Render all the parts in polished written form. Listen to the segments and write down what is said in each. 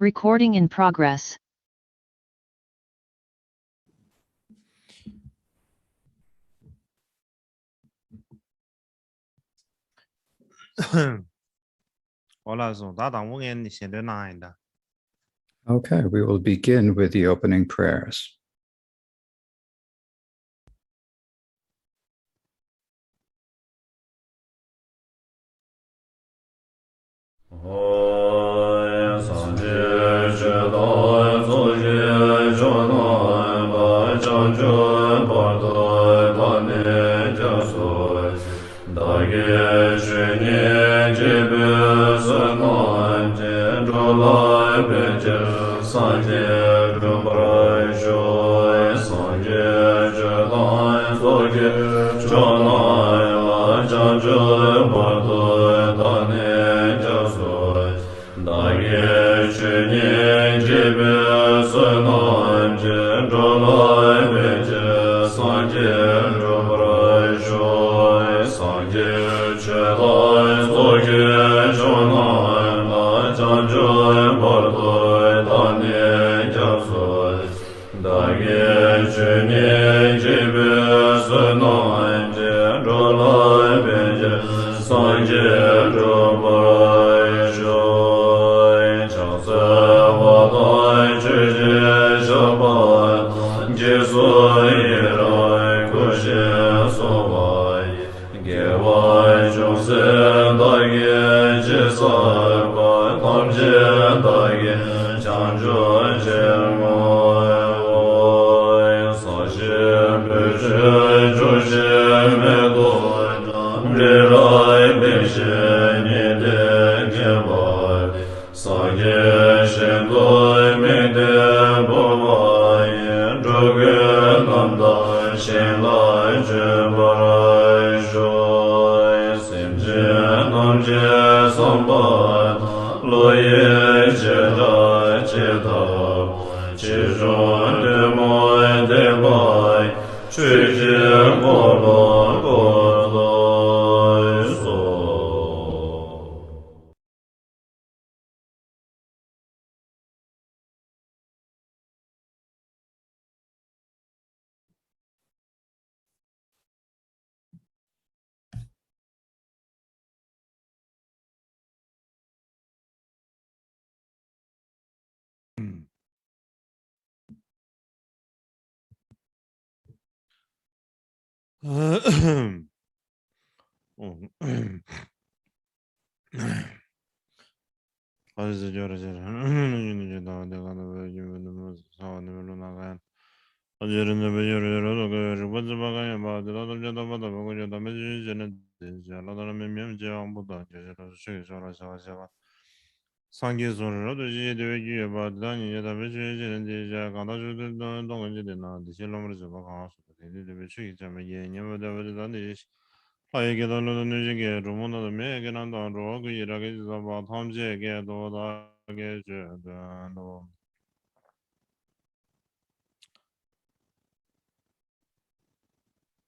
Recording in progress. Okay, we will begin with the opening prayers.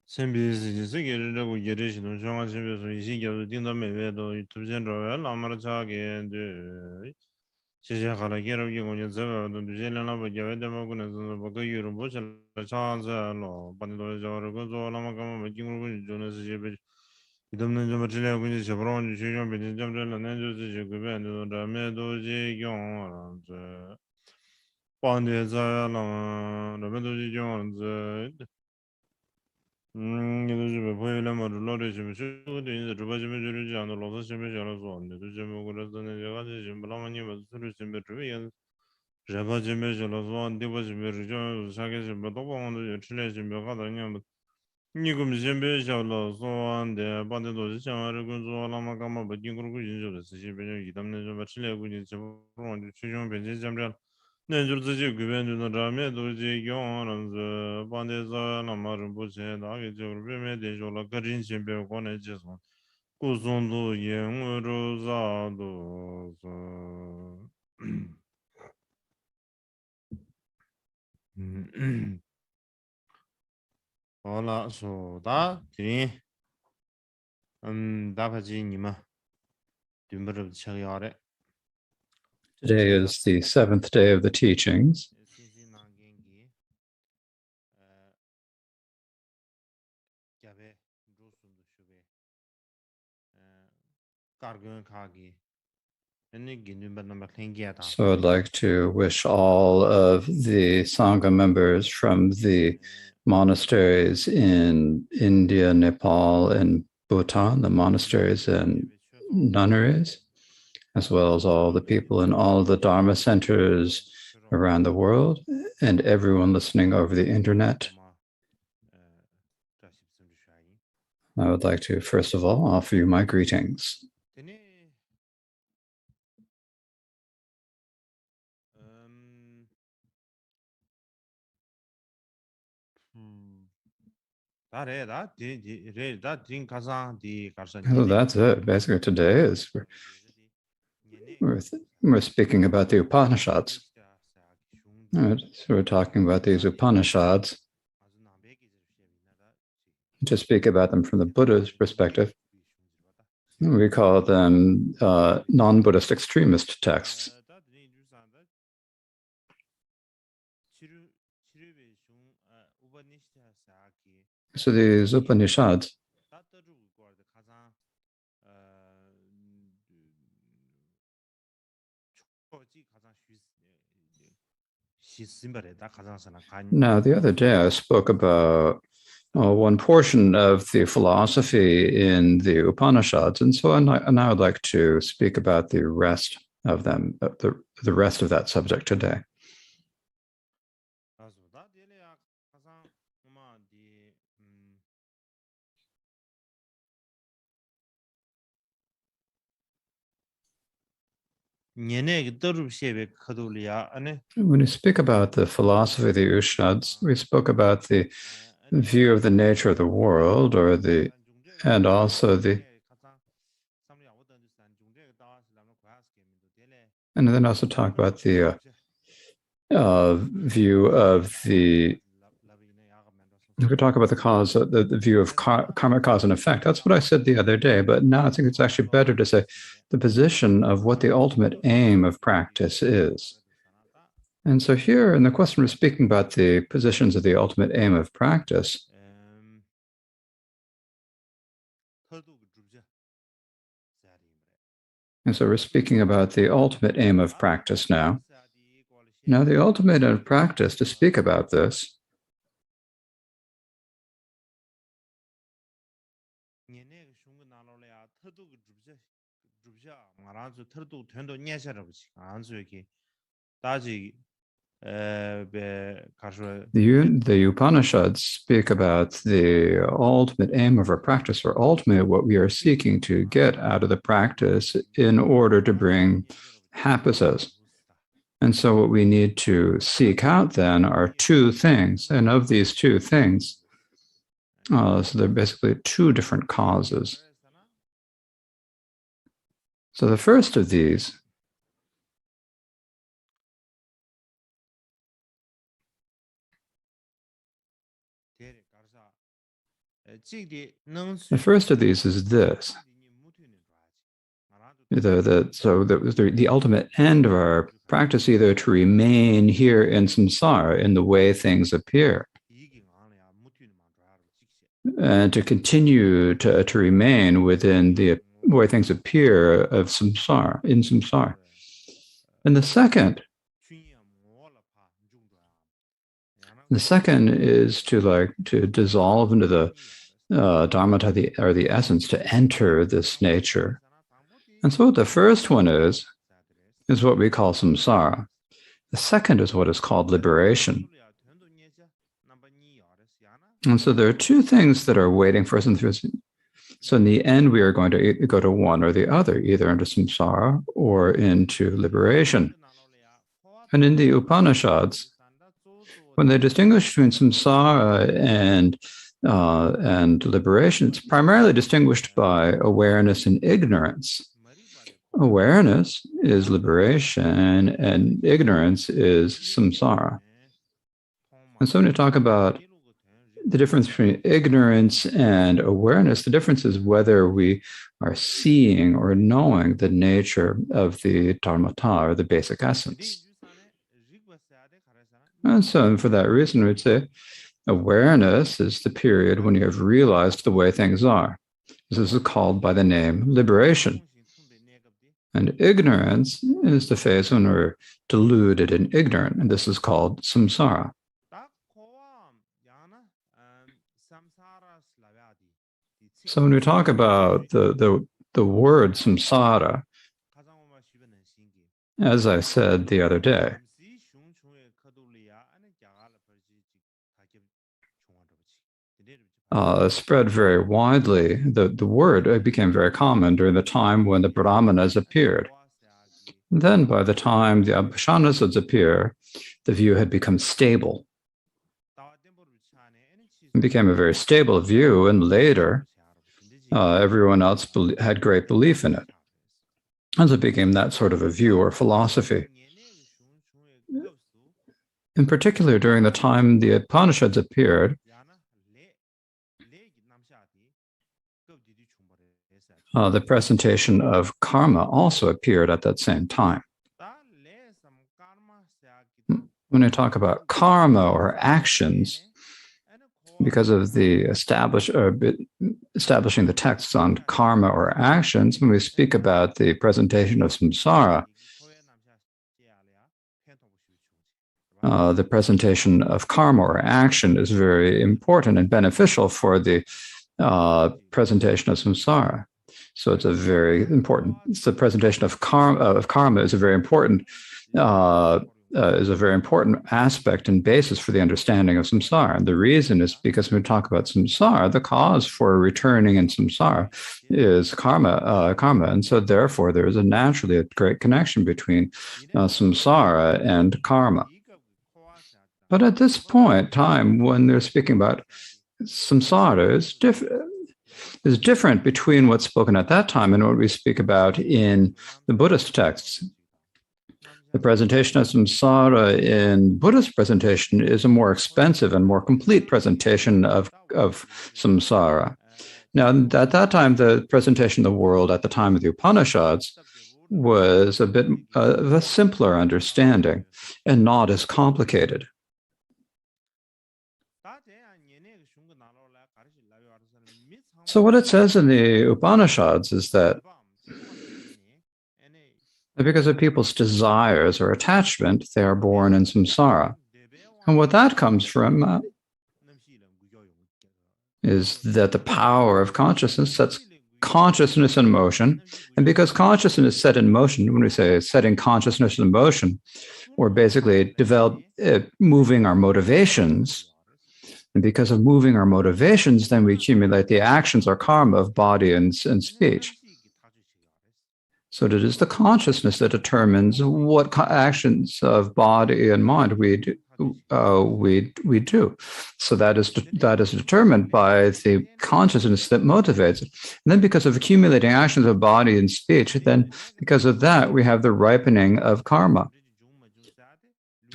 선비스지스게르고 예르시는 정하시면서 이시겨도 띵다 매매도 유튜브 채널에 라마르자게 시작하라 게르기 고년 저거도 제일나 버게 데모고는 버거 유로 보실 차자로 반도 저거 조라마가 먹기고 조는 집에 이dom는 좀 들려고 이제 저번에 주요 비전 좀 전에 내주지 그 배도 라메도 지용 반대자라 라메도 지용 요즘에 보이려면 룰러를 좀 주고 이제 주바지면 주지 않을 로서 심해 잘해서 안 돼도 좀 그래서 내가 지금 라마니 무슨 좀 배우면 주바지면 잘해서 안 되버지면 좀 사게 좀 도방도 틀려 좀 가다냐 니금 심해 잘해서 안 돼. 반대도 장을 근조 라마가마 버긴 그러고 인조를 시비는 이담내 좀 틀려고 이제 좀 최종 변제 잠깐 내줄지 그변두는 라면 도지 용하는 반대자 남마를 보세 나게 저를 배매 대조라 거린 심배 권해져서 구손도 영으로 자도 voilà 소다 디 다바지니마 dim버 처리하래 Today is the seventh day of the teachings. 신신나겐기 갸베 루숨도 슈베 까르근 카기 So I'd like to wish all of the Sangha members from the monasteries in India, Nepal, and Bhutan, the monasteries and nunneries, as well as all the people in all of the Dharma centers around the world, and everyone listening over the internet. I would like to, first of all, offer you my greetings. So that's it. Basically, today is we're speaking about the Upanishads. Right, so we're talking about these Upanishads to speak about them from the Buddha's perspective. We call them non-Buddhist extremist texts. So these Upanishads now, the other day I spoke about one portion of the philosophy in the Upanishads, and so now I'd like to speak about the rest of them, the rest of that subject today. When you speak about the philosophy of the Upanishads, we spoke about the view of the nature of the world, and also and then also talk about the view of the. We could talk about the cause, the view of karma, cause, and effect. That's what I said the other day, but now I think it's actually better to say the position of what the ultimate aim of practice is. And so here in the question, we're speaking about the positions of the ultimate aim of practice. And so we're speaking about the ultimate aim of practice now. Now, the ultimate aim of practice, to speak about this, The Upanishads speak about the ultimate aim of our practice, or ultimately what we are seeking to get out of the practice in order to bring happiness. And so what we need to seek out then are two things. And of these two things, so they're basically two different causes. So the first of these is this. The ultimate end of our practice either to remain here in samsara, in the way things appear, and to continue to remain within the way things appear of samsara, in samsara. And the second is to dissolve into the dharmata, or the essence, to enter this nature. And so what the first one is what we call samsara. The second is what is called liberation. And so there are two things that are waiting for us. So in the end, we are going to go to one or the other, either into samsara or into liberation. And in the Upanishads, when they distinguish between samsara and liberation, it's primarily distinguished by awareness and ignorance. Awareness is liberation, and ignorance is samsara. And so when you talk about the difference between ignorance and awareness, the difference is whether we are seeing or knowing the nature of the dharmata, or the basic essence. And so for that reason, we'd say awareness is the period when you have realized the way things are. This is called by the name liberation. And ignorance is the phase when we're deluded and ignorant, and this is called samsara. So when we talk about the word samsara, as I said the other day, spread very widely. The word became very common during the time when the Brahmanas appeared. Then by the time the Upanishads appear, the view had become stable. It became a very stable view, and later everyone else had great belief in it. And so it became that sort of a view or philosophy. In particular, during the time the Upanishads appeared, the presentation of karma also appeared at that same time. When I talk about karma or actions, because of the establishing the texts on karma or actions, when we speak about the presentation of samsara, the presentation of karma or action is very important and beneficial for the presentation of samsara. So it's a very important. The presentation of karma is a very important aspect and basis for the understanding of samsara. And the reason is because when we talk about samsara, the cause for returning in samsara is karma. And so therefore, there is naturally a great connection between samsara and karma. But at this point in time, when they're speaking about samsara, is different between what's spoken at that time and what we speak about in the Buddhist texts. The presentation of samsara in Buddhist presentation is a more expensive and more complete presentation of samsara. Now, at that time, the presentation of the world at the time of the Upanishads was a bit of a simpler understanding and not as complicated. So what it says in the Upanishads is that because of people's desires or attachment, they are born in samsara. And what that comes from is that the power of consciousness consciousness in motion. And because consciousness is set in motion, when we say setting consciousness in motion, we're basically moving our motivations. And because of moving our motivations, then we accumulate the actions or karma of body and speech. So it is the consciousness that determines what actions of body and mind we do. We do. So that is determined by the consciousness that motivates it. And then because of accumulating actions of body and speech, then because of that, we have the ripening of karma.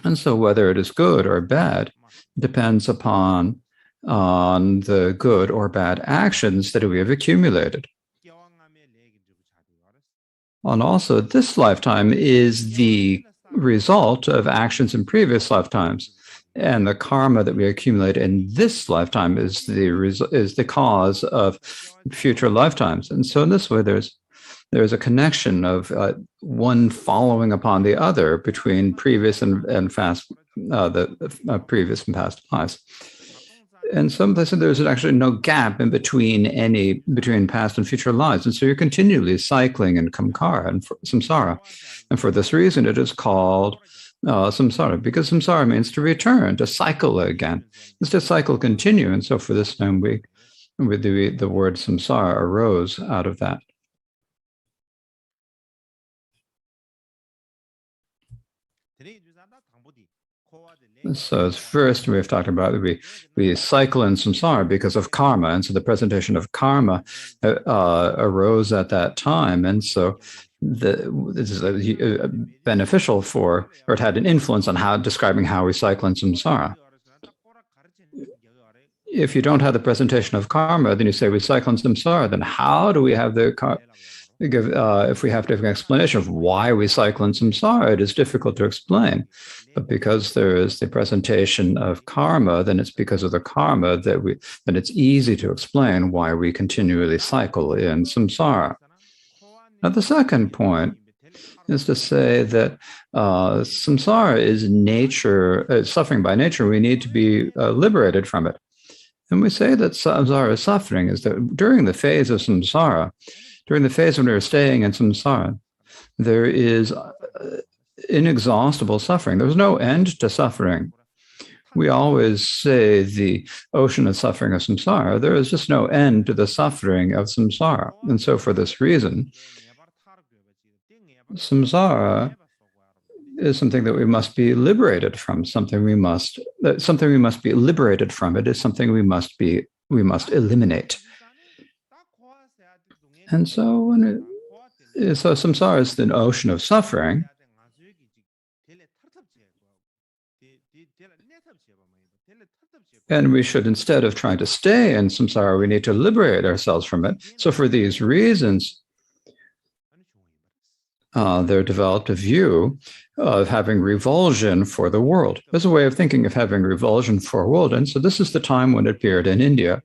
And so whether it is good or bad depends upon on the good or bad actions that we have accumulated. And also, this lifetime is the result of actions in previous lifetimes, and the karma that we accumulate in this lifetime is the cause of future lifetimes. And so, in this way, there's a connection of one following upon the other between previous and past, the previous and past lives. In some places, there's actually no gap in between past and future lives. And so you're continually cycling in samsara. And for this reason, it is called samsara, because samsara means to return, to cycle again. It's to cycle continue. And so for this time, the word samsara arose out of that. So first we've talked about we cycle in samsara because of karma, and so the presentation of karma arose at that time, and so this is beneficial or it had an influence on describing how we cycle in samsara. If you don't have the presentation of karma, then you say we cycle in samsara. Then how do we have the karma? If we have to have an explanation of why we cycle in samsara, it is difficult to explain. But because there is the presentation of karma, then it's because of the karma that it's easy to explain why we continually cycle in samsara. Now, the second point is to say that samsara is nature, suffering by nature. We need to be liberated from it. And we say that samsara is suffering is that during the phase of samsara, during the phase when we're staying in samsara, there is inexhaustible suffering. There's no end to suffering. We always say the ocean of suffering of samsara. There is just no end to the suffering of samsara. And so for this reason, samsara is something that we must be liberated from, something we must be liberated from. It is something we must eliminate. And so so samsara is an ocean of suffering. And we should, instead of trying to stay in samsara, we need to liberate ourselves from it. So for these reasons, there developed a view of having revulsion for the world. There's a way of thinking of having revulsion for a world. And so this is the time when it appeared in India.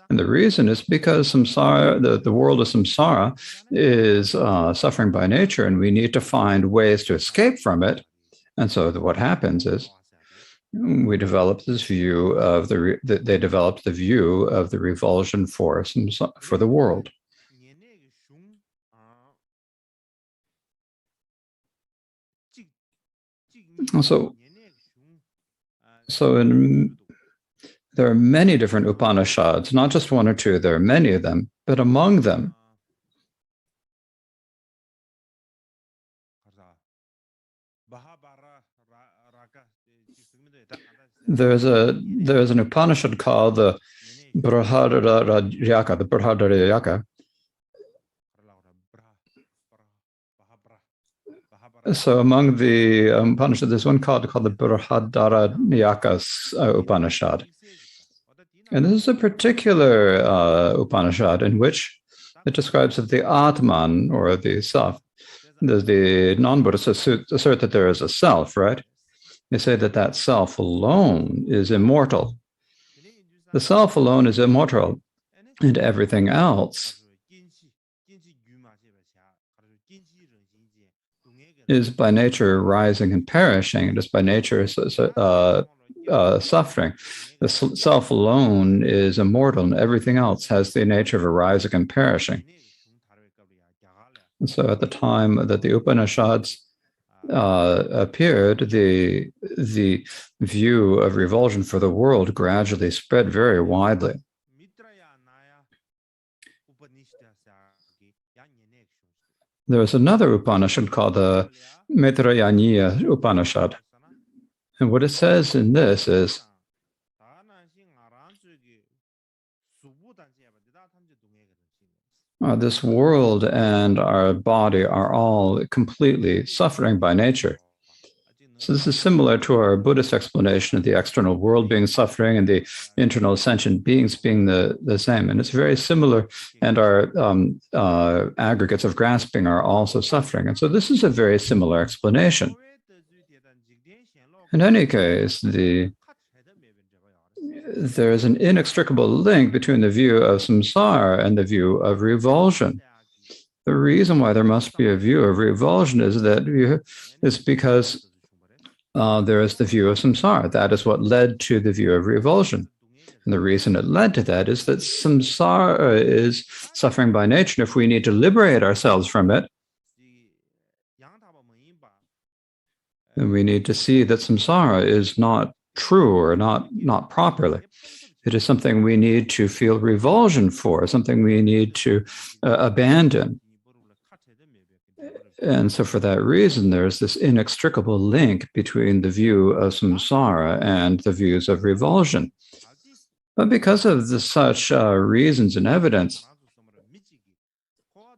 And the reason is because samsara, the world of samsara is suffering by nature, and we need to find ways to escape from it. And so what happens is we developed this view of they developed the view of the revulsion for the world. There are many different Upanishads, not just one or two, there are many of them, but among them, there's an Upanishad called the Brihadaranyaka. So among the Upanishads, there's one called the Brihadaranyaka Upanishad. And this is a particular Upanishad in which it describes that the Atman, or the self, the non-Buddhists assert that there is a self, right? They say that self alone is immortal. The self alone is immortal, and everything else is by nature rising and perishing. It is by nature suffering. The self alone is immortal, and everything else has the nature of arising and perishing. And so at the time that the Upanishads appeared, the view of revulsion for the world gradually spread very widely. There was another Upanishad called the Maitrayaniya Upanishad. And what it says in this is, this world and our body are all completely suffering by nature. So this is similar to our Buddhist explanation of the external world being suffering and the internal sentient beings being the same. And it's very similar, and our aggregates of grasping are also suffering. And so this is a very similar explanation. In any case, there is an inextricable link between the view of samsara and the view of revulsion. The reason why there must be a view of revulsion is because there is the view of samsara. That is what led to the view of revulsion. And the reason it led to that is that samsara is suffering by nature. And if we need to liberate ourselves from it, then we need to see that samsara is not true or not properly. It is something we need to feel revulsion for, something we need to abandon. And so for that reason, there's this inextricable link between the view of samsara and the views of revulsion. But because of such reasons and evidence,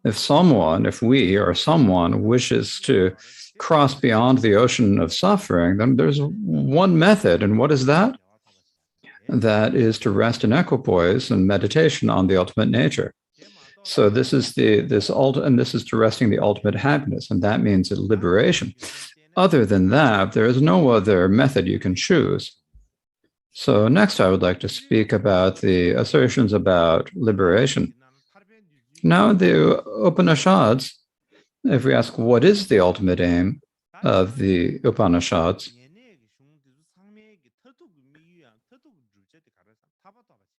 if we or someone wishes to cross beyond the ocean of suffering, then there's one method. And what is that? That is to rest in equipoise and meditation on the ultimate nature. So this is to resting the ultimate happiness, and that means liberation. Other than that, there is no other method you can choose. So next, I would like to speak about the assertions about liberation. Now, the Upanishads, if we ask what is the ultimate aim of the Upanishads,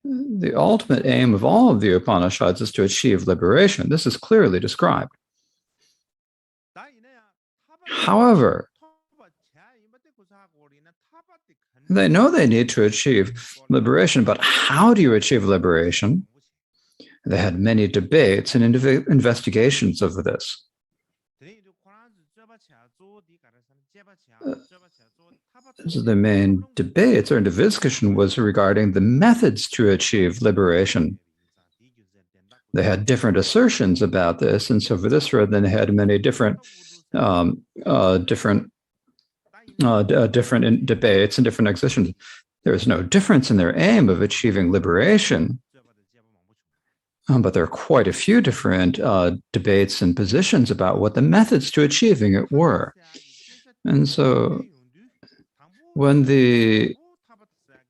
the ultimate aim of all of the Upanishads is to achieve liberation. This is clearly described. However, they know they need to achieve liberation, but how do you achieve liberation? They had many debates and investigations over this. So the main debates or discussion was regarding the methods to achieve liberation. They had different assertions about this, and so for this road, then they had many different debates and different expositions. There is no difference in their aim of achieving liberation, but there are quite a few different debates and positions about what the methods to achieving it were. And so when the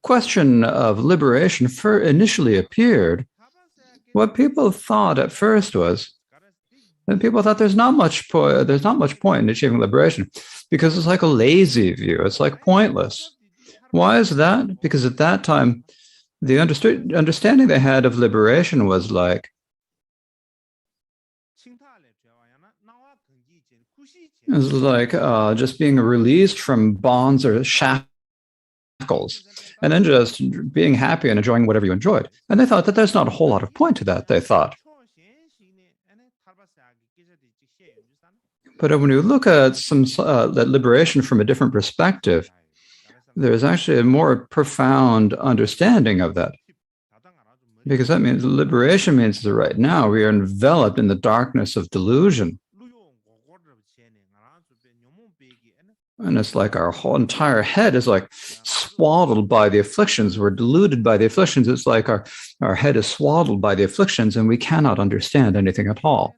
question of liberation initially appeared, what people thought at first was that people thought there's not much point in achieving liberation because it's like a lazy view. It's like pointless. Why is that? Because at that time, the understanding they had of liberation was like, just being released from bonds or shackles, and then just being happy and enjoying whatever you enjoyed. And they thought that there's not a whole lot of point to that, they thought. But when you look at that liberation from a different perspective, there's actually a more profound understanding of that. Because that means liberation means that right now we are enveloped in the darkness of delusion. And it's like our whole entire head is like swaddled by the afflictions. We're deluded by the afflictions. It's like our head is swaddled by the afflictions and we cannot understand anything at all.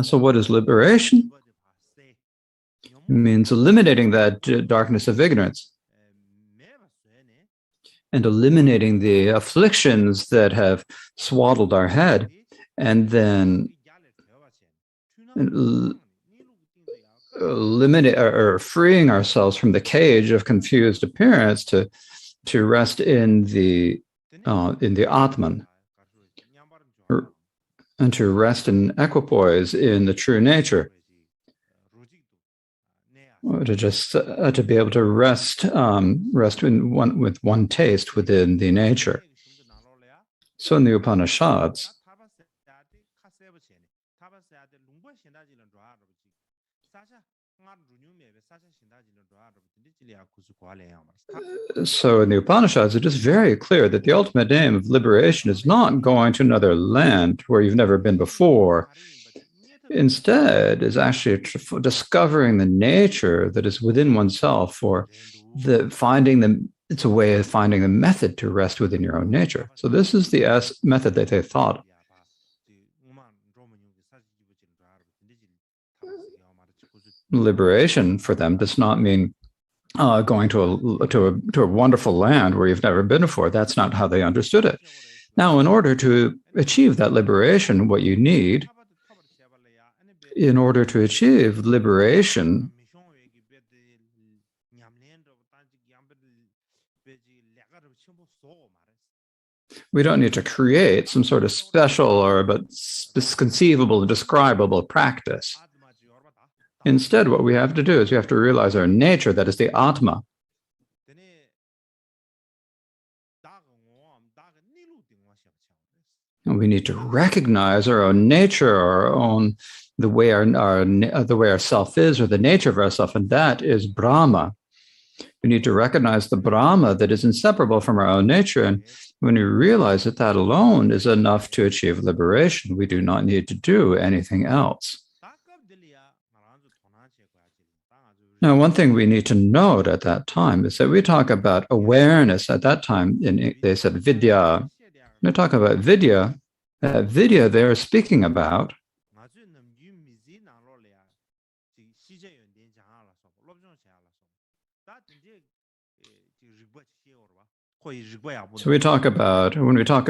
So what is liberation? It means eliminating that darkness of ignorance and eliminating the afflictions that have swaddled our head, and then eliminate or freeing ourselves from the cage of confused appearance to rest in the Atman. and to rest in equipoise in the true nature, or to just to be able to rest with one taste within the nature. So in the Upanishads, it is very clear that the ultimate aim of liberation is not going to another land where you've never been before. Instead, is actually discovering the nature that is within oneself, or it's a way of finding the method to rest within your own nature. So this is the method that they thought. Liberation for them does not mean going to a wonderful land where you've never been before. That's not how they understood it. Now, in order to achieve that liberation, what you need, in order to achieve liberation, we don't need to create some sort of special or but conceivable and describable practice. Instead, what we have to do is we have to realize our nature, that is the Atma. And we need to recognize our own nature, the way our self is, or the nature of ourself, and that is Brahma. We need to recognize the Brahma that is inseparable from our own nature, and when we realize that that alone is enough to achieve liberation, we do not need to do anything else. Now, one thing we need to note at that time is that we talk about awareness. At that time, they said vidya. When they talk about vidya, vidya they are speaking about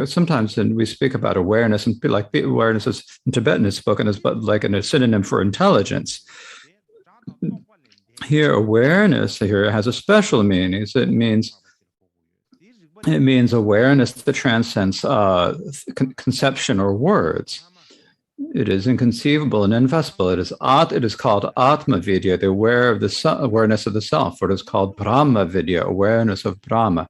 sometimes we speak about awareness, and like awareness is in Tibetan is spoken as but like a synonym for intelligence. Here, awareness here has a special meaning. So it means awareness that transcends conception or words. It is inconceivable and ineffable. It is called Atma Vidya, the awareness of the self, or it is called Brahma Vidya, awareness of Brahma.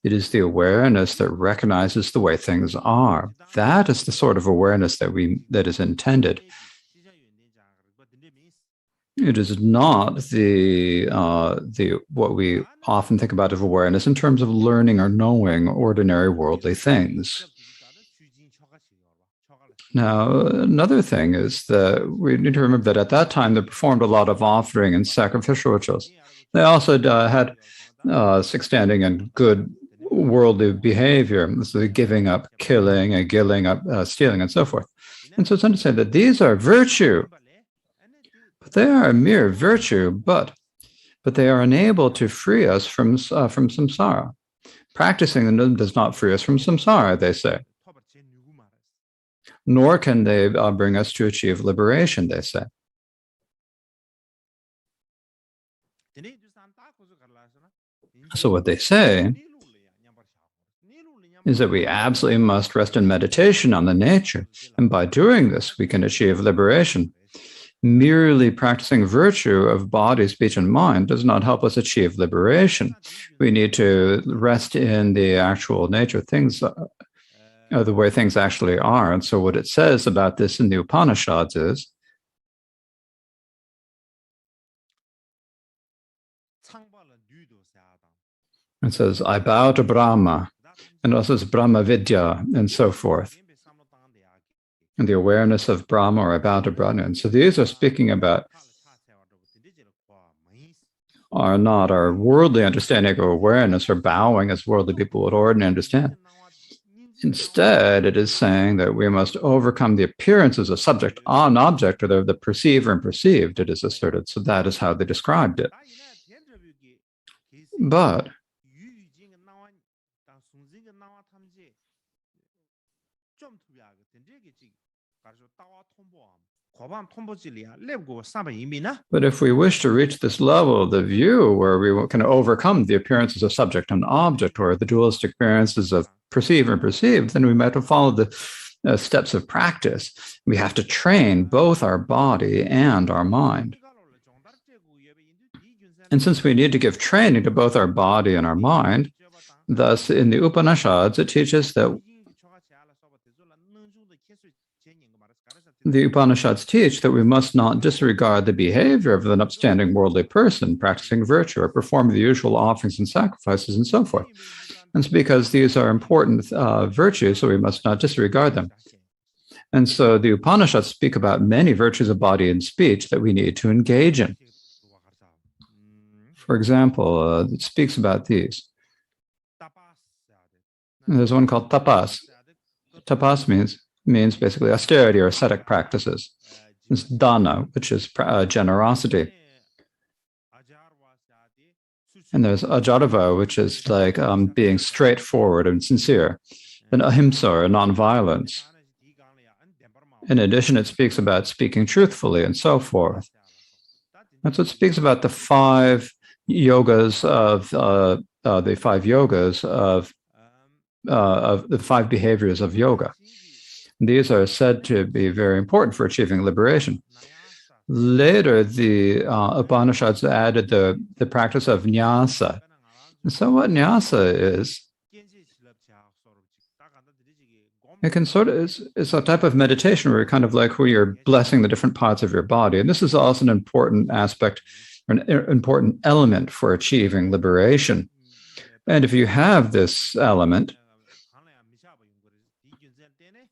It is the awareness that recognizes the way things are. That is the sort of awareness that is intended. It is not the what we often think about of awareness in terms of learning or knowing ordinary worldly things. Now, another thing is that we need to remember that at that time they performed a lot of offering and sacrificial rituals. They also had six standing and good worldly behavior, so giving up killing and giving up stealing and so forth. And so it's understood that these are virtue. They are a mere virtue, but they are unable to free us from samsara. Practicing them does not free us from samsara, they say. Nor can they bring us to achieve liberation, they say. So what they say is that we absolutely must rest in meditation on the nature, and by doing this, we can achieve liberation. Merely practicing virtue of body, speech, and mind does not help us achieve liberation. We need to rest in the actual nature of things, the way things actually are. And so what it says about this in the Upanishads is, it says, I bow to Brahma, and also says Brahma Vidya, and so forth. And the awareness of Brahma, or about a Brahma. And so these are speaking about are not our worldly understanding of awareness or bowing as worldly people would ordinarily understand. Instead, it is saying that we must overcome the appearances of subject on object, or the perceiver and perceived, it is asserted. So that is how they described it. But if we wish to reach this level of the view where we can overcome the appearances of subject and object, or the dualistic appearances of perceive and perceived, then we might have followed steps of practice. We have to train both our body and our mind. And since we need to give training to both our body and our mind, thus in the Upanishads, it teaches that the Upanishads teach that we must not disregard the behavior of an upstanding worldly person practicing virtue or performing the usual offerings and sacrifices and so forth. And it's because these are important virtues, so we must not disregard them. And so the Upanishads speak about many virtues of body and speech that we need to engage in. For example, it speaks about these. There's one called tapas. Tapas means basically austerity or ascetic practices. There's dana, which is generosity. And there's ajarva, which is like being straightforward and sincere. And ahimsa, or nonviolence. In addition, it speaks about speaking truthfully and so forth. That's what speaks about the five yogas of the five behaviors of yoga. These are said to be very important for achieving liberation. Later, the Upanishads added the practice of nyasa. And so what nyasa is, it can sort of, it's a type of meditation where you're blessing the different parts of your body. And this is also an important aspect, an important element for achieving liberation. And if you have this element,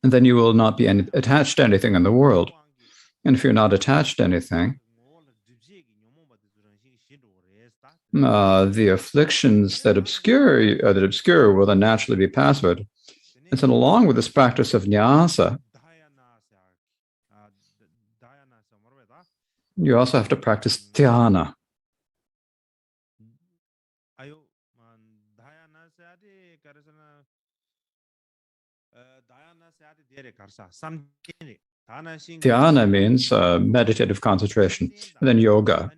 then you will not be attached to anything in the world. And if you're not attached to anything, the afflictions that obscure will then naturally be pacified. And so along with this practice of nyasa, you also have to practice dhyana. Dhyana means meditative concentration, and then yoga.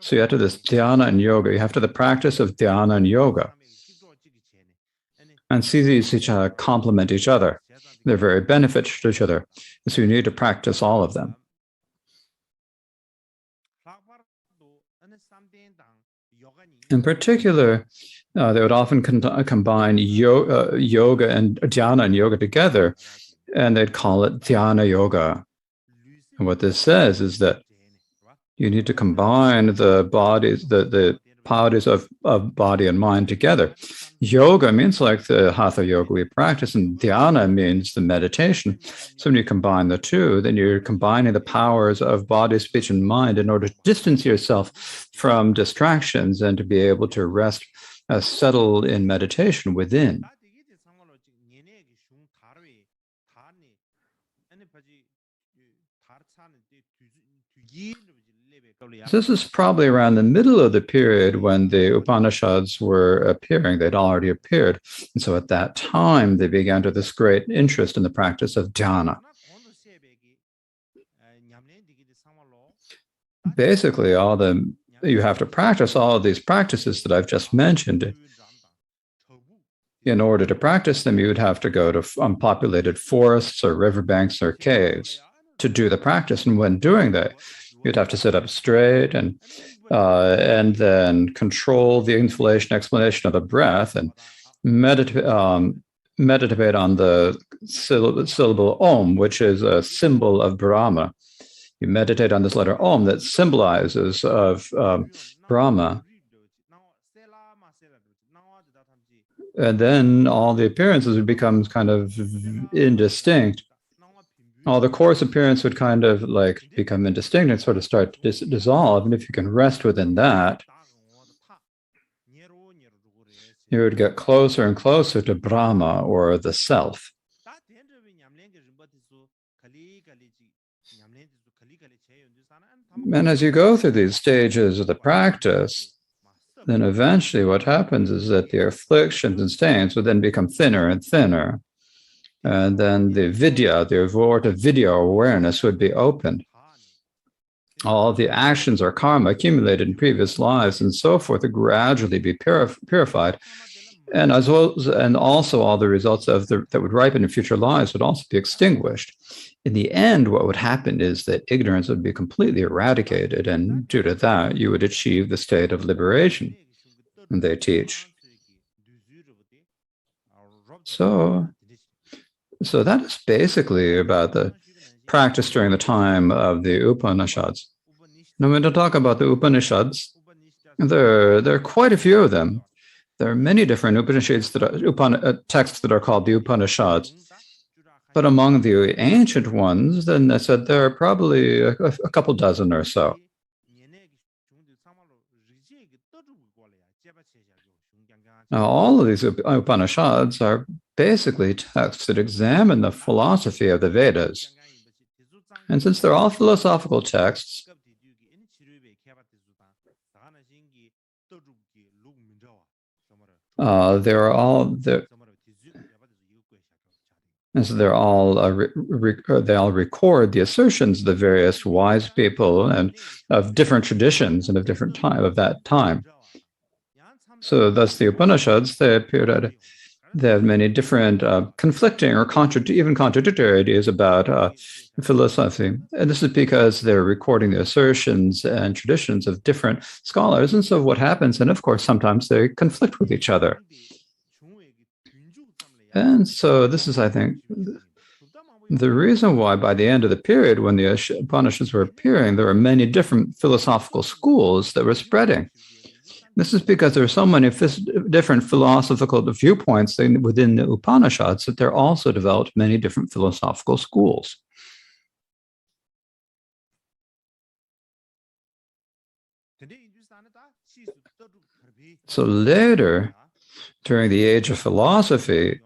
So you have to this dhyana and yoga. You have to the practice of dhyana and yoga. And see these each complement each other. They're very beneficial to each other. And so you need to practice all of them. In particular, they would often combine yoga and dhyana and yoga together, and they'd call it dhyana yoga. And what this says is that you need to combine the bodies, the powers of body and mind together. Yoga means like the hatha yoga we practice, and dhyana means the meditation. So when you combine the two, then you're combining the powers of body, speech, and mind in order to distance yourself from distractions and to be able to rest, settle in meditation within. So this is probably around the middle of the period when the Upanishads were appearing. They'd already appeared. And so at that time, they began to have this great interest in the practice of dhyana. Basically, you have to practice all of these practices that I've just mentioned. In order to practice them, you would have to go to unpopulated forests or riverbanks or caves to do the practice. And when doing that, you'd have to sit up straight and then control the inflation, explanation of the breath and meditate on the syllable Om, which is a symbol of Brahma. You meditate on this letter Om that symbolizes of Brahma. And then all the appearances would become kind of indistinct. All the coarse appearance would kind of like become indistinct and sort of start to dissolve. And if you can rest within that, you would get closer and closer to Brahma, or the self. And as you go through these stages of the practice, then eventually what happens is that the afflictions and stains would then become thinner and thinner. And then the vidya, the avorta vidya awareness would be opened. All the actions or karma accumulated in previous lives and so forth would gradually be purified. and as well and also all the results of that would ripen in future lives would also be extinguished. In the end, what would happen is that ignorance would be completely eradicated, and due to that, you would achieve the state of liberation. And they teach. So that is basically about the practice during the time of the Upanishads. Now, when to talk about the Upanishads, there are quite a few of them. There are many different Upanishads texts that are called the Upanishads. But among the ancient ones, then I said there are probably a couple dozen or so. Now, all of these Upanishads are basically texts that examine the philosophy of the Vedas. And since they're all philosophical texts, they're all they all record the assertions of the various wise people and of different traditions and of different time of that time. So thus the Upanishads, they have many different conflicting or even contradictory ideas about philosophy. And this is because they're recording the assertions and traditions of different scholars. And so what happens, and of course, sometimes they conflict with each other. And so this is, I think, the reason why by the end of the period when the Upanishads were appearing, there were many different philosophical schools that were spreading. This is because there are so many different philosophical viewpoints within the Upanishads that there also developed many different philosophical schools. So later, during the age of philosophy,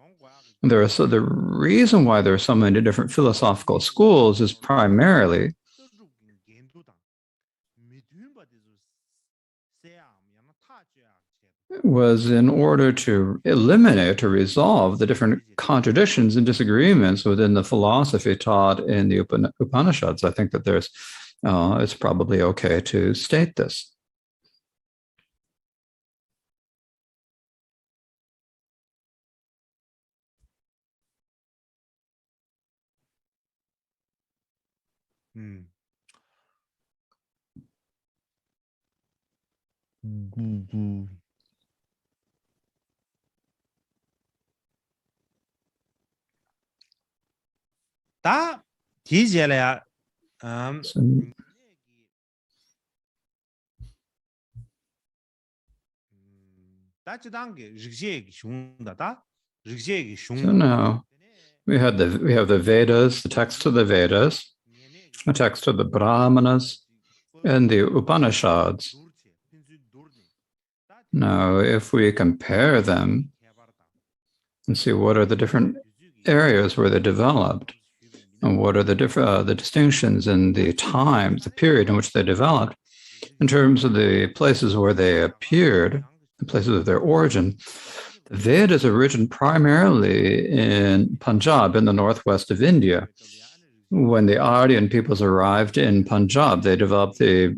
the reason why there are so many different philosophical schools is primarily was in order to eliminate or resolve the different contradictions and disagreements within the philosophy taught in the Upanishads. I think that it's probably okay to state this. 다 디젤야 So now we have the Vedas, the text of the Vedas, the text of the Brahmanas, and the Upanishads. Now, if we compare them and see what are the different areas where they developed, and what are the distinctions in the time, the period in which they developed, in terms of the places where they appeared, the places of their origin, the Vedas originated primarily in Punjab, in the northwest of India. When the Aryan peoples arrived in Punjab, they developed the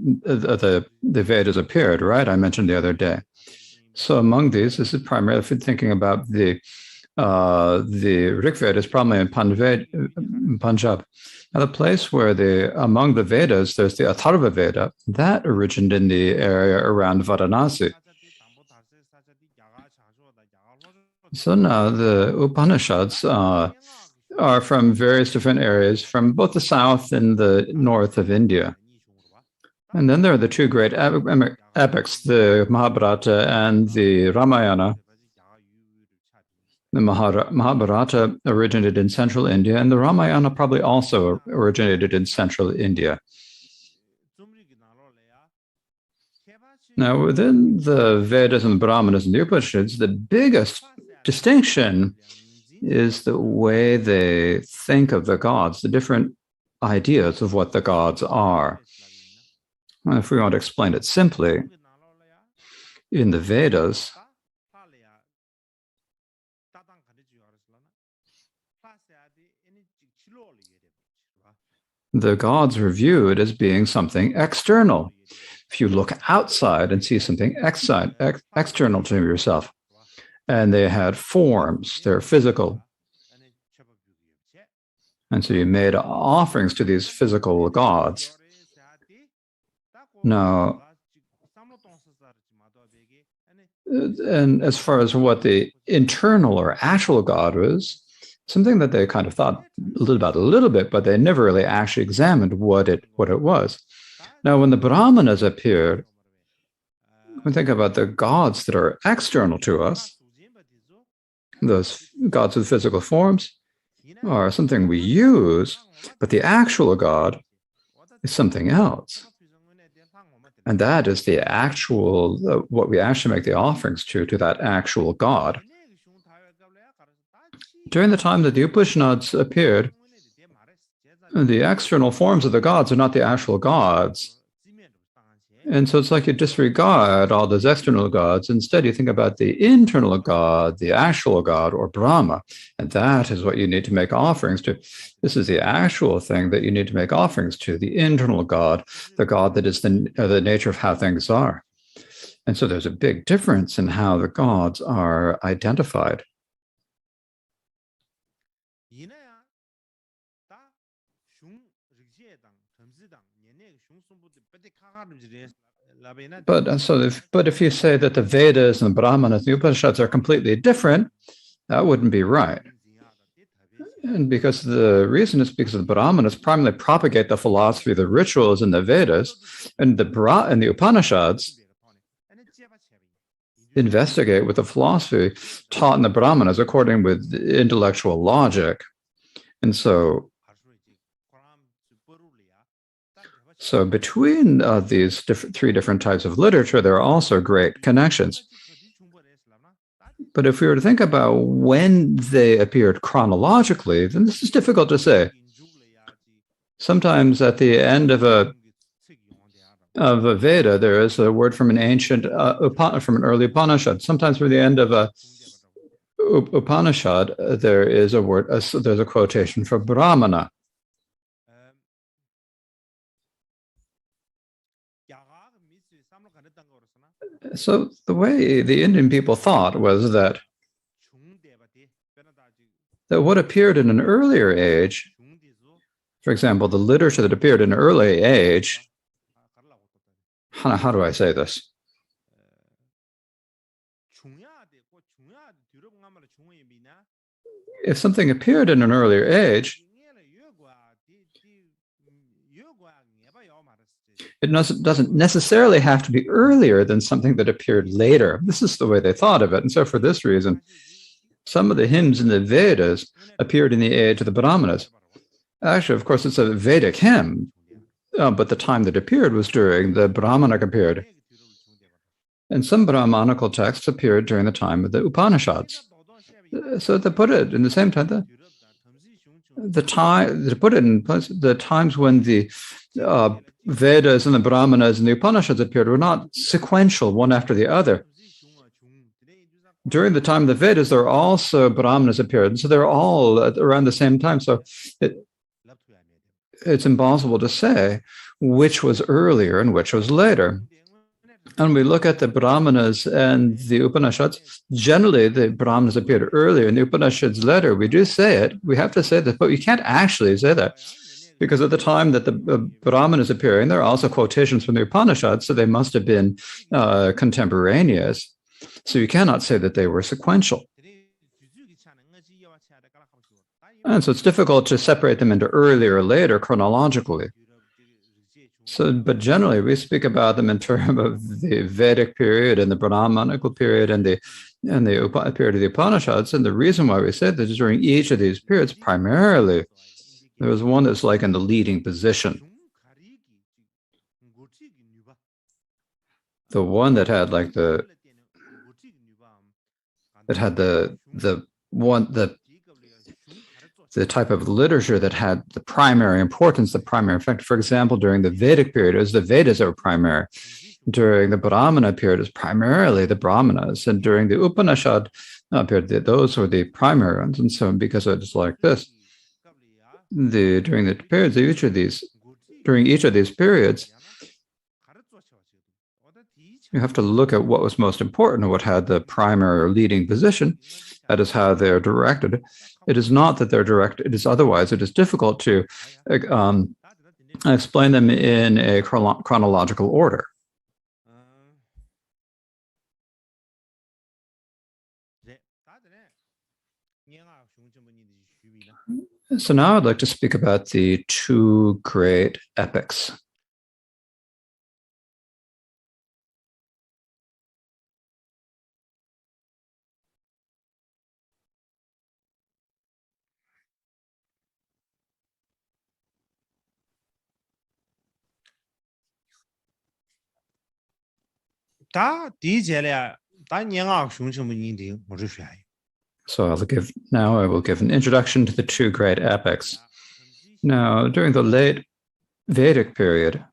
Vedas appeared, right? I mentioned the other day. So among these, this is primarily thinking about the Rig Veda is probably in Punjab. Now, the place where among the Vedas, there's the Atharva Veda that originated in the area around Varanasi. So now the Upanishads are from various different areas, from both the south and the north of India. And then there are the two great epics, the Mahabharata and the Ramayana. The Mahabharata originated in central India, and the Ramayana probably also originated in central India. Now, within the Vedas and the Brahmanas and the Upanishads, the biggest distinction is the way they think of the gods, the different ideas of what the gods are. And if we want to explain it simply, in the Vedas, the gods are viewed as being something external. If you look outside and see something external to yourself, and they had forms, they're physical. And so you made offerings to these physical gods. Now, and as far as what the internal or actual God was, something that they kind of thought about a little bit, but they never really actually examined what it was. Now, when the Brahmanas appeared, we think about the gods that are external to us, those gods with physical forms are something we use, but the actual God is something else. And that is the actual, what we actually make the offerings to that actual God. During the time that the Upanishads appeared, the external forms of the gods are not the actual gods. And so it's like you disregard all those external gods. Instead, you think about the internal God, the actual God, or Brahma. And that is what you need to make offerings to. This is the actual thing that you need to make offerings to, the internal God, the God that is the nature of how things are. And so there's a big difference in how the gods are identified. But if you say that the Vedas and the Brahmanas and the Upanishads are completely different, that wouldn't be right. And because the reason is because the Brahmanas primarily propagate the philosophy, the rituals in the Vedas, and the Upanishads investigate with the philosophy taught in the Brahmanas according with intellectual logic. And so between these three different types of literature, there are also great connections. But if we were to think about when they appeared chronologically, then this is difficult to say. Sometimes at the end of a Veda, there is a word from an ancient from an early Upanishad. Sometimes from the end of a Upanishad, there is a word. There's a quotation from Brahmana. So the way the Indian people thought was that what appeared in an earlier age, for example, the literature that appeared in an early age, how do I say this? If something appeared in an earlier age, it doesn't necessarily have to be earlier than something that appeared later. This is the way they thought of it. And so for this reason, some of the hymns in the Vedas appeared in the age of the Brahmanas. Actually, of course, it's a Vedic hymn, but the time that appeared was during the Brahmanic period. And some Brahmanical texts appeared during the time of the Upanishads. So to put it in the same time, the times when the Vedas and the Brahmanas and the Upanishads appeared were not sequential, one after the other. During the time of the Vedas, there are also Brahmanas appeared, so they're all around the same time. So it's impossible to say which was earlier and which was later. And we look at the Brahmanas and the Upanishads. Generally, the Brahmanas appeared earlier and the Upanishads later. We do say it. We have to say that, but we can't actually say that. Because at the time that the Brahman is appearing, there are also quotations from the Upanishads, so they must have been contemporaneous. So you cannot say that they were sequential. And so it's difficult to separate them into earlier or later chronologically. So, but generally, we speak about them in terms of the Vedic period and the Brahmanical period and the period of the Upanishads. And the reason why we say that is during each of these periods, primarily, there was one that's like in the leading position. The one that had like the type of literature that had the primary importance, the primary effect. For example, during the Vedic period, it was the Vedas that were primary. During the Brahmana period, it was primarily the Brahmanas. And during the Upanishad period, those were the primary ones. And so because it's like this, during the periods of during each of these periods, You have to look at what was most important, what had the primary or leading position. That is how they're directed. It is not that they're directed, it is otherwise. It is difficult to explain them in a chronological order. So now I'd like to speak about the two great epics. So I will give an introduction to the two great epics. Now, during the late Vedic period,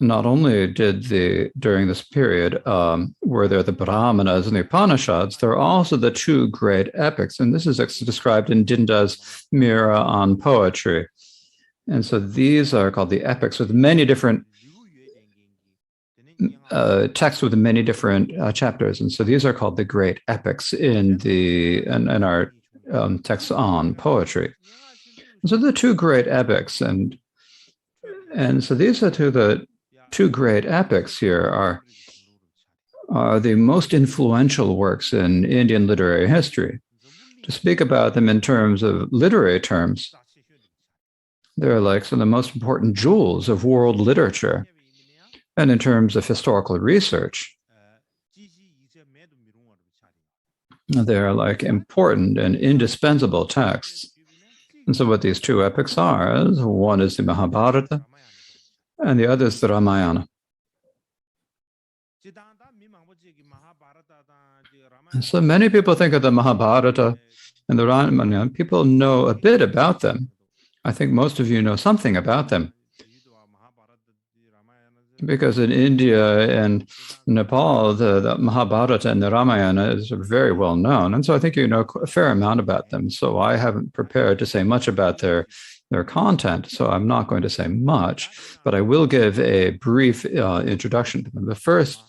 not only during this period, were there the Brahmanas and the Upanishads, there are also the two great epics. And this is described in Dinda's Mira on Poetry. And so these are called the epics with many different texts with many different chapters. And so these are called the great epics in our texts on poetry. And so the two great epics, and so these are the two great epics here are the most influential works in Indian literary history. To speak about them in terms of literary terms, they're like some of the most important jewels of world literature. And in terms of historical research, they're like important and indispensable texts. And so what these two epics are, one is the Mahabharata and the other is the Ramayana. And so many people think of the Mahabharata and the Ramayana. People know a bit about them. I think most of you know something about them. Because in India and Nepal, the Mahabharata and the Ramayana is very well known. And so I think you know a fair amount about them. So I haven't prepared to say much about their content. So I'm not going to say much, but I will give a brief introduction to them. But first,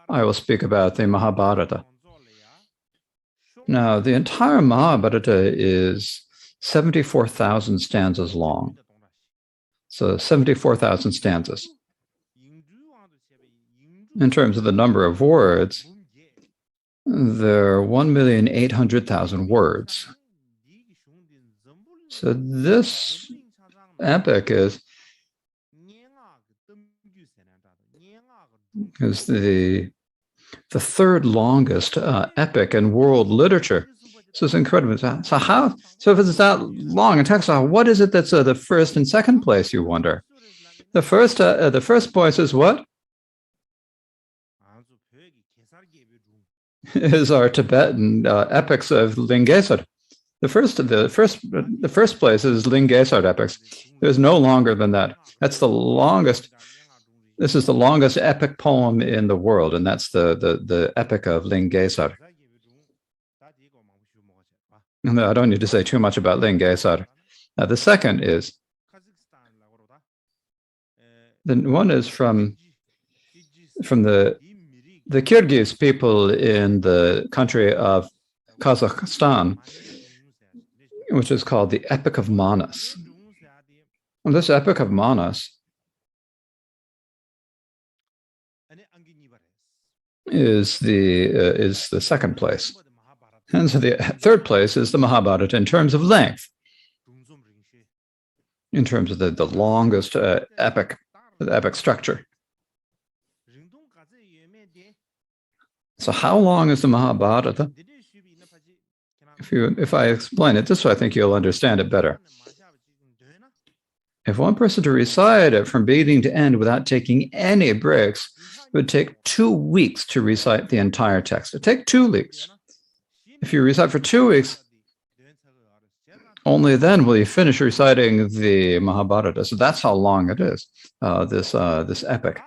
I will speak about the Mahabharata. Now, the entire Mahabharata is 74,000 stanzas long. So 74,000 stanzas. In terms of the number of words, there are 1,800,000 words. So this epic is the third longest epic in world literature. So it's incredible. So if it's that long in text, what is it that's the first and second place, you wonder? The first place is what? Is our Tibetan epics of Lingesar. The first place is Lingesar epics. There's no longer than that. That's the longest. This is the longest epic poem in the world, and that's the epic of Lingesar. No, I don't need to say too much about Lingesar. Now, the second is one is from the Kyrgyz people in the country of Kazakhstan, which is called the Epic of Manas. And this Epic of Manas is the second place. And so the third place is the Mahabharata in terms of length, in terms of the longest epic structure. So how long is the Mahabharata? If I explain it this way, I think you'll understand it better. If one person to recite it from beginning to end without taking any breaks, it would take 2 weeks to recite the entire text. It would take 2 weeks. If you recite for 2 weeks, only then will you finish reciting the Mahabharata. So that's how long it is, this epic.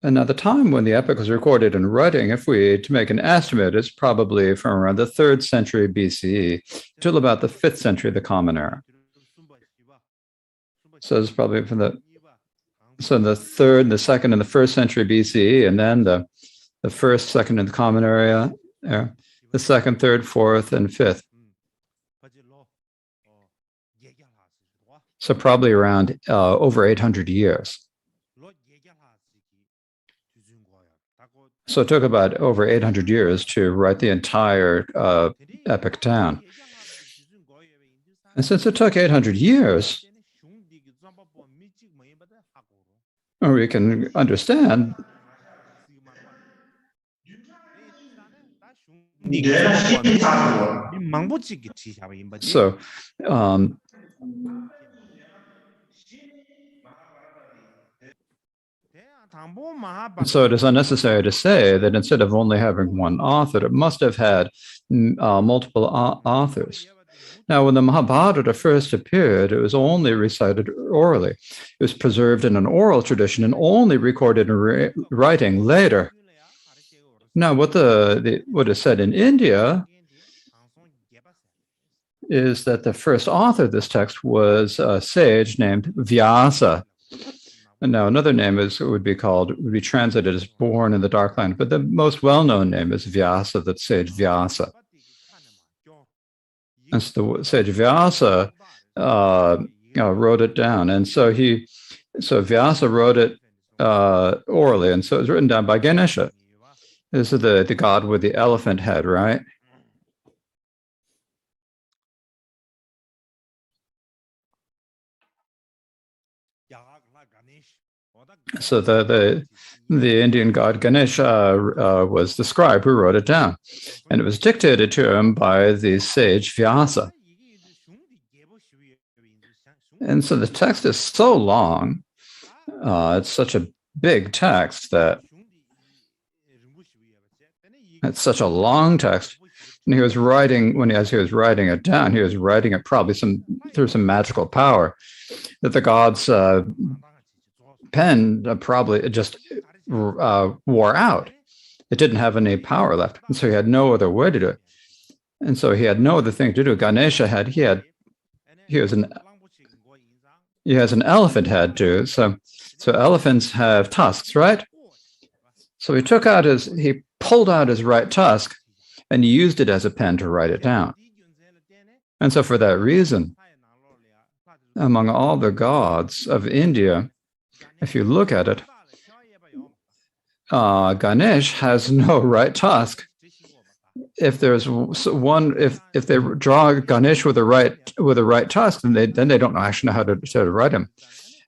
And now the time when the epic was recorded in writing, if we to make an estimate, is probably from around the 3rd century BCE till about the 5th century of the Common Era. So it's probably from the 3rd, the 2nd, and the 1st century BCE, and then the 1st, 2nd, and the Common Era, the 2nd, 3rd, 4th, and 5th. So probably around over 800 years. So it took about over 800 years to write the entire epic down. And since it took 800 years, we can understand so so it is unnecessary to say that instead of only having one author, it must have had multiple authors. Now, when the Mahabharata first appeared, it was only recited orally. It was preserved in an oral tradition and only recorded in writing later. Now, what is said in India is that the first author of this text was a sage named Vyasa. And now another name would be translated as born in the dark land, but the most well-known name is Vyasa, the sage Vyasa. And so the sage Vyasa wrote it down, and so Vyasa wrote it orally, and so it was written down by Ganesha. This is the god with the elephant head, right? So the Indian god Ganesha was the scribe who wrote it down, and it was dictated to him by the sage Vyasa. And so the text is so long, it's such a big text that it's such a long text. And he was writing, as he was writing it down, he was writing it probably through some magical power that the god's pen probably just wore out. It didn't have any power left. And so he had no other way to do it. And so he had no other thing to do. Ganesha he has an elephant head too. So elephants have tusks, right? So he pulled out his right tusk and he used it as a pen to write it down. And so for that reason, among all the gods of India, if you look at it, Ganesh has no right tusk. If there's one, if they draw Ganesh with a right tusk, then they don't actually know how to write him.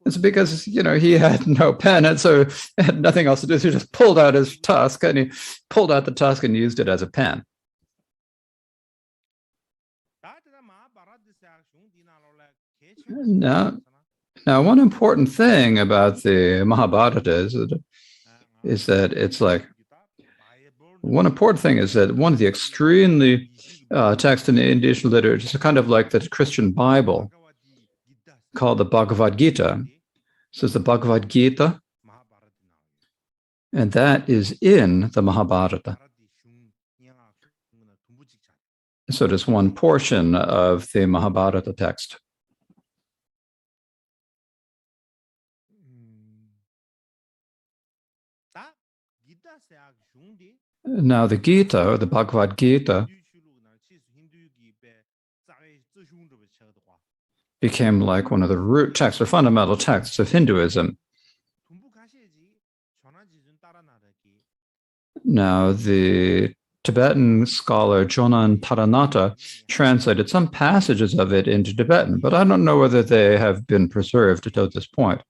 It's because he had no pen, and so it had nothing else to do. So he just pulled out his tusk, and he pulled out the tusk and used it as a pen. Now, one important thing about the Mahabharata is that it's like one important thing is that one of the extremely texts in the Indian literature is kind of like the Christian Bible called the Bhagavad Gita. So it's the Bhagavad Gita, and that is in the Mahabharata. So it is one portion of the Mahabharata text. Now the Gita, or the Bhagavad Gita, became like one of the root texts or fundamental texts of Hinduism. Now the Tibetan scholar Jonan Taranata translated some passages of it into Tibetan, but I don't know whether they have been preserved until this point.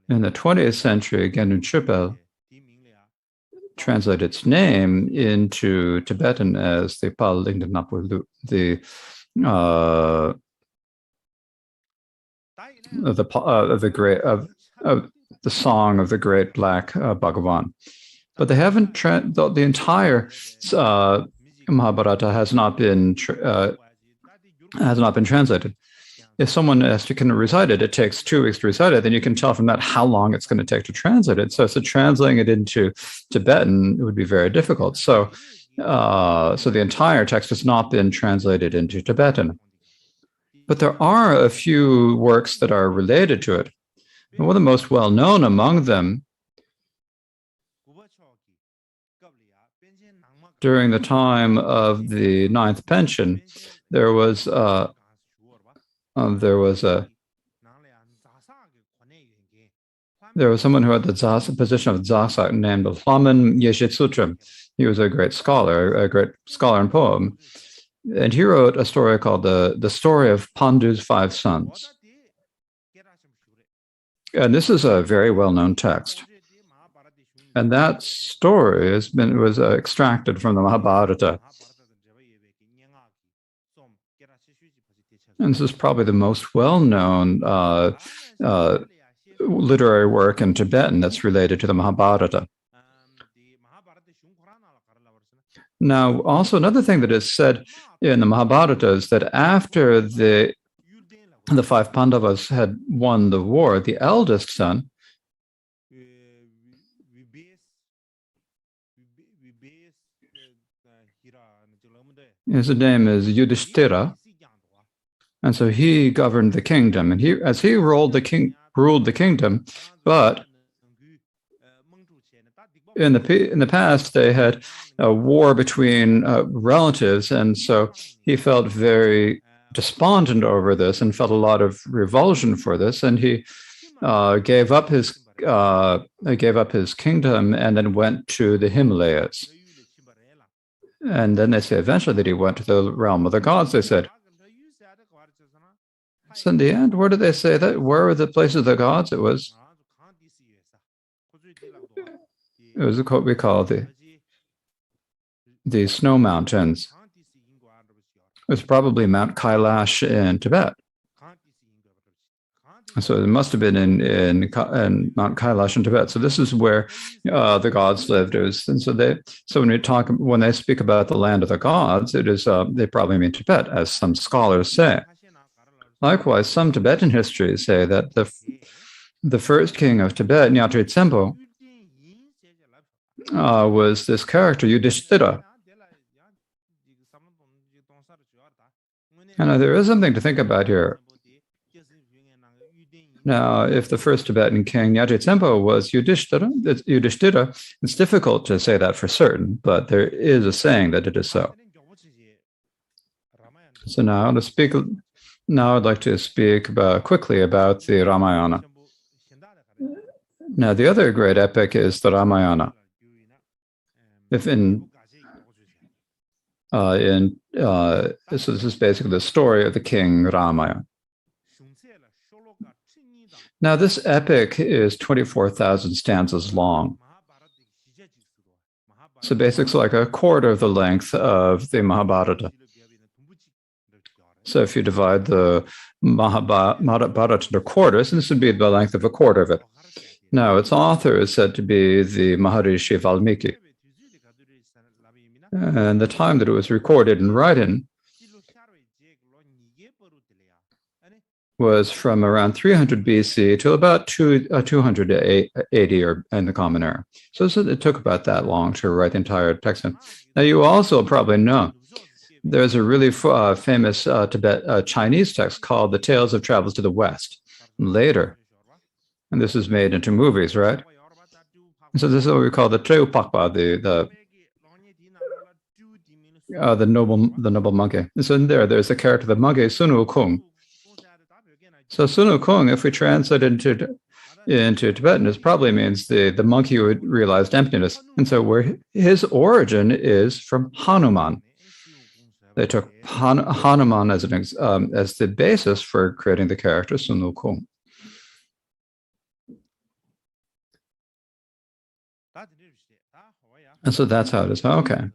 In the 20th century, Genun Chupel translated its name into Tibetan as the Palingdanapu, the song of the great black Bhagavan. But they haven't the entire Mahabharata has not been translated. if someone can recite it, it takes 2 weeks to recite it, then you can tell from that how long it's going to take to translate it. So translating it into Tibetan, it would be very difficult. So the entire text has not been translated into Tibetan. But there are a few works that are related to it. And one of the most well-known among them, during the time of the ninth pension, there was someone who had the position of Zasa named Laman Yeshitsutram. He was a great scholar and poem. And he wrote a story called the Story of Pandu's Five Sons. And this is a very well-known text. And that story was extracted from the Mahabharata. And this is probably the most well-known literary work in Tibetan that's related to the Mahabharata. Now, also another thing that is said in the Mahabharata is that after the 5 Pandavas had won the war, the eldest son, his name is Yudhishthira, and so he governed the kingdom, and he ruled the kingdom, but in the past they had a war between relatives, and so he felt very despondent over this and felt a lot of revulsion for this, and he gave up his kingdom and then went to the Himalayas. And then they say eventually that he went to the realm of the gods, they said. So in the end, where did they say that? Where were the places of the gods? It was what we call the snow mountains. It was probably Mount Kailash in Tibet. So it must have been in Mount Kailash in Tibet. So this is where the gods lived. When they speak about the land of the gods, it is they probably mean Tibet, as some scholars say. Likewise, some Tibetan histories say that the first king of Tibet, Nyatri Tsempo, was this character Yudhishthira. And there is something to think about here. Now, if the first Tibetan king, Nyatri Tsempo, was Yudhishthira, it's difficult to say that for certain, but there is a saying that it is so. So now I'd like to speak quickly about the Ramayana. Now, the other great epic is the Ramayana. This is basically the story of the king Rama. Now, this epic is 24,000 stanzas long. So basically, it's like a quarter of the length of the Mahabharata. So if you divide the Mahabharata into quarters, this would be the length of a quarter of it. Now, its author is said to be the Maharishi Valmiki. And the time that it was recorded and written was from around 300 BC to about 280 or in the Common Era. So it took about that long to write the entire text. Now, you also probably know there's a really famous Chinese text called The Tales of Travels to the West. Later, and this is made into movies, right? So this is what we call the Treupakpa, the noble monkey. So in there's the character, the monkey Sun Wukong. So Sun Wukong, if we translate it into Tibetan, it probably means the monkey who realized emptiness. And so where his origin is from Hanuman. They took Hanuman as the basis for creating the character Sun Wukong. And so that's how it is. Okay.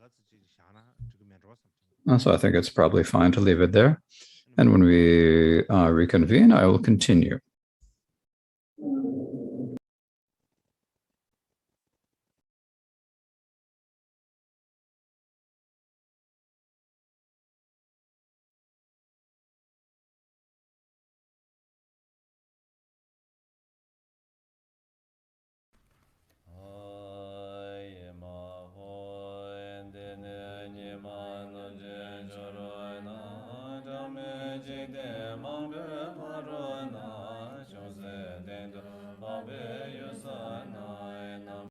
So I think it's probably fine to leave it there. And when we reconvene, I will continue.